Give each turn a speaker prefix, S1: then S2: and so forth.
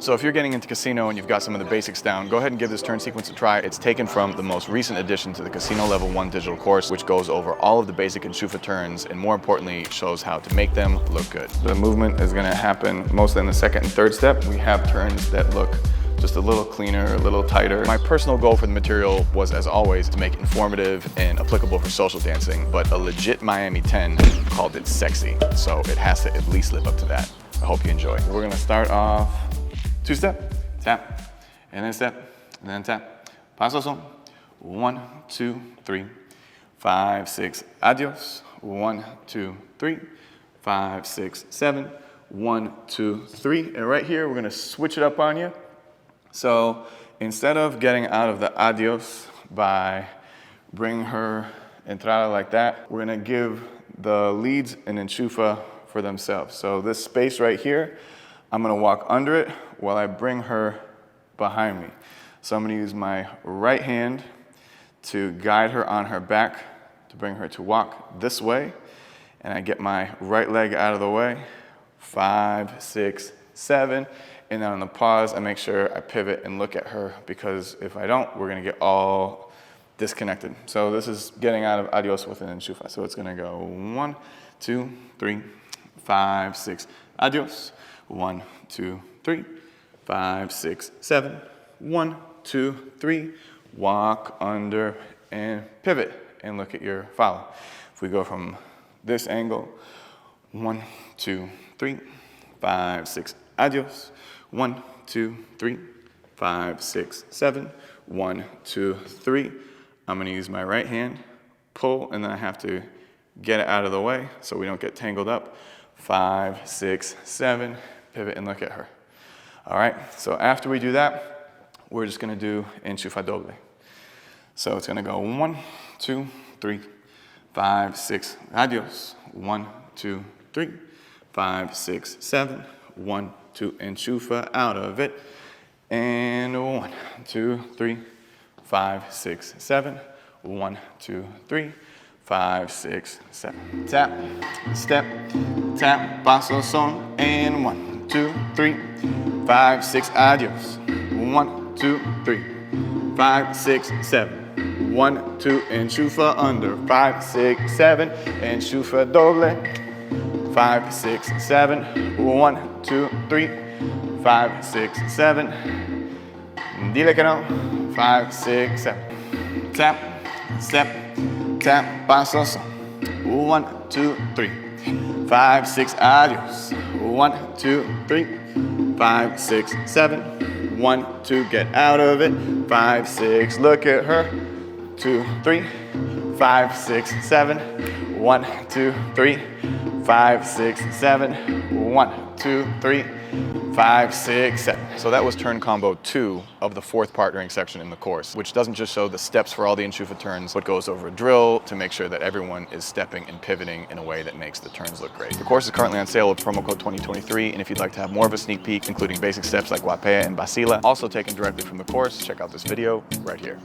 S1: So if you're getting into casino and you've got some of the basics down, go ahead and give this turn sequence a try. It's taken from the most recent addition to the Casino Level 1 digital course, which goes over all of the basic enchufa turns and more importantly, shows how to make them look good. The movement is gonna happen mostly in the second and third step. We have turns that look just a little cleaner, a little tighter. My personal goal for the material was, as always, to make it informative and applicable for social dancing, but a legit Miami 10 called it sexy, so it has to at least live up to that. I hope you enjoy. We're gonna start off two-step, tap, and then step, and then tap. Paso son. 1, 2, 3, 5, 6, adios. 1, 2, 3, 5, 6, 7. 1, 2, 3. And right here, we're gonna switch it up on you. So instead of getting out of the adios by bringing her entrada like that, we're gonna give the leads an enchufa for themselves. So this space right here, I'm gonna walk under it while I bring her behind me. So I'm gonna use my right hand to guide her on her back to bring her to walk this way. And I get my right leg out of the way. 5, 6, 7. And then on the pause, I make sure I pivot and look at her, because if I don't, we're gonna get all disconnected. So this is getting out of adios with an enchufa. So it's gonna go 1, 2, 3, 5, 6, adios. 1, 2, 3, 5, 6, 7. 1, 2, 3, walk under and pivot and look at your follow. If we go from this angle, 1, 2, 3, 5, 6, adios. 1, 2, 3, 5, 6, 7. 1, 2, 3. I'm gonna use my right hand, pull, and then I have to get it out of the way so we don't get tangled up. 5, 6, 7, pivot and look at her. All right, so after we do that, we're just gonna do enchufa doble. So it's gonna go 1, 2, 3, 5, 6, adios. 1, 2, 3, 5, 6, 7. 1, 2, enchufa out of it. And 1, 2, 3, 5, 6, 7. 1, 2, 3, 5, 6, 7. Tap, step, tap, paso son. And 1, 2, 3, 5, 6, adios. 1, 2, 3, 5, 6, 7. 1, 2, enchufa under. 5, 6, 7, enchufa doble. 5, 6, 7. 1, 2, 3, 5, 6, 7. Dile que no. 5, 6, 7. Tap, step, tap, paso son. 1, 2, 3, 5, 6, adios. 1, 2, 3, 5, 6, 7. 1, 2, get out of it. 5, 6, look at her. 2, 3, 5, 6, 7. 1, 2, 3, 5, 6, 7. 1, 2, 3, 5, 6, 7. So that was turn combo 2 of the 4th partnering section in the course, which doesn't just show the steps for all the enchufa turns, but goes over a drill to make sure that everyone is stepping and pivoting in a way that makes the turns look great. The course is currently on sale with promo code 2023, and if you'd like to have more of a sneak peek, including basic steps like guapea and basila, also taken directly from the course, check out this video right here.